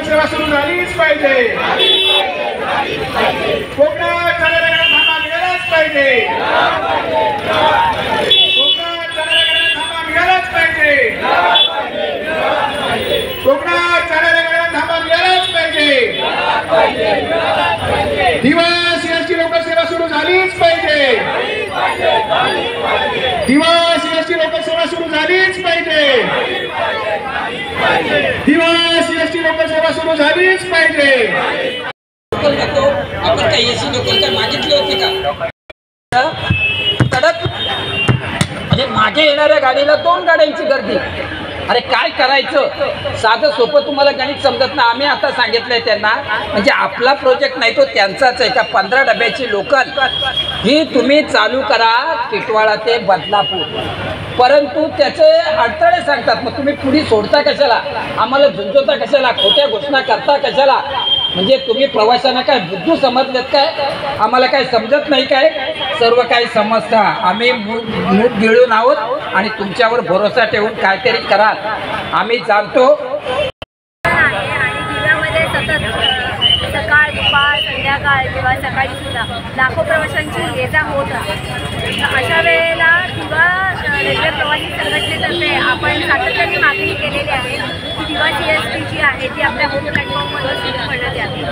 सेवा सुरू झालीच पाहिजे। कोकणात जाणाऱ्या गाड्या थांबा मिळालाच पाहिजे। कोकणात जाणाऱ्या गाड्या थांबा मिळालाच पाहिजे। कोकणात जाणाऱ्या गाड्या थांबा मिळालाच पाहिजे। दिवस एसटी लोकल सेवा सुरू झालीच पाहिजे। दिवस एसटी लोकल सेवा सुरू झालीच पाहिजे। दिवस एसटी लोकल सेवा सुरू झालीच पाहिजे। आपण काही एसी लोकल काय मागितले होते का? कडक म्हणजे मागे येणाऱ्या गाडीला 2 गाड्यांची गर्दी। अरे काय करायचं, साधं सोपं तुम्हाला गणित समजत ना। आम्ही आता सांगितलंय त्यांना, म्हणजे आपला प्रोजेक्ट नाही तो त्यांचाच आहे का 15 डब्याची लोकल ही तुम्ही चालू करा टिटवाळा ते बदलापूर, परंतु त्याचे अडथळे सांगतात। मग तुम्ही पुढे सोडता कशाला, आम्हाला झुंजवता कशाला, खोट्या घोषणा करता कशाला? म्हणजे तुम्ही प्रवाशांना काय बुद्धू समजलेत काय? आम्हाला काय समजत नाही काय? सर्व काही समजता। आम्ही मूठ गिळून आहोत आणि तुमच्यावर भरोसा ठेवून काहीतरी कराल आम्ही जाणतो। सकाळ दुपार संध्याकाळ किंवा सकाळी सुद्धा लाखो प्रवाशांची ये जा होत असते। अशा वेळेला किंवा रेल्वे प्रवासी संघटनेतर्फे आपण सातत्याने मागणी केलेली आहे की दिवा CST जी आहे ती आपल्या होम प्लॅटफॉर्मवर सुरू करण्यात यावी,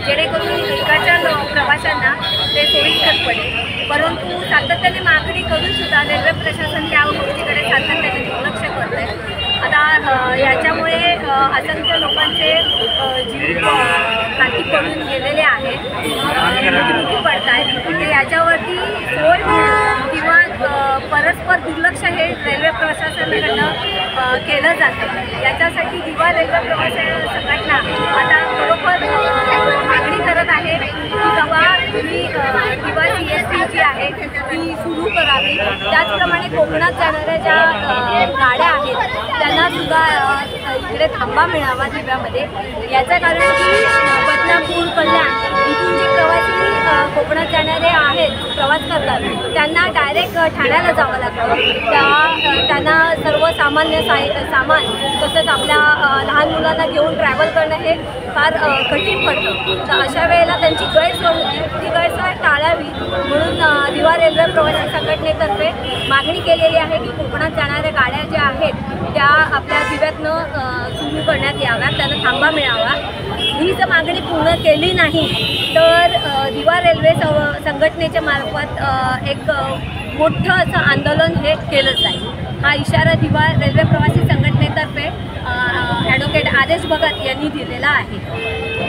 जेणेकरून इकडच्या प्रवाशांना ते सोयीस्कर पडेल। परंतु सातत्याने मागणी करून सुद्धा रेल्वे प्रशासन त्या गोष्टीकडे सातत्याने दुर्लक्ष करत आहे। आता याच्यामुळे असंख्य लोकांचे जीव हाती पडून गेलेले आहेत, मृत्यू पडत आहेत। तर याच्यावरती सोय किंवा परस्पर दुर्लक्ष हे रेल्वे प्रशासनाकडनं केलं जातं। याच्यासाठी दिवा रेल्वे प्रवासी संघटना आता खरोखर मागणी करत आहे की बाबा तुम्ही दिवा CST जी आहे ती सुरू करावी। त्याचप्रमाणे कोकणात जाणाऱ्या ज्या गाड्या आहेत त्यांना सुद्धा इकडे थांबा मिळावा दिव्यामध्ये। याचं कारण की बदलापूर कल्याण इथून जे प्रवासी कोकणात जाणारे आहेत प्रवास करतात त्यांना डायरेक्ट ठाण्याला जावं लागतं। त्यांना सर्व सामान्य सामान तसंच आपल्या लहान मुलांना घेऊन ट्रॅव्हल करणं हे फार कठीण पडतं। तर अशा वेळेला त्यांची गैरसोय होते, ती गैरसोय टाळावी म्हणून दिवा रेल्वे प्रवासी संघटनेतर्फे मागणी केलेली आहे की कोकणात जाणाऱ्या गाड्या ज्या आहेत त्या आपल्या दिव्यातनं सुरू करण्यात याव्यात, त्यांना थांबा मिळावा। ही जर मागणी पूर्ण केली नाही तर दिवा रेल्वे संघटनेच्या मार्फत एक मोठं असं आंदोलन हे केलं जाईल। हा इशारा दिवा रेल्वे प्रवासी संघटनेतर्फे ॲडव्होकेट आदेश भगत यांनी दिलेला आहे।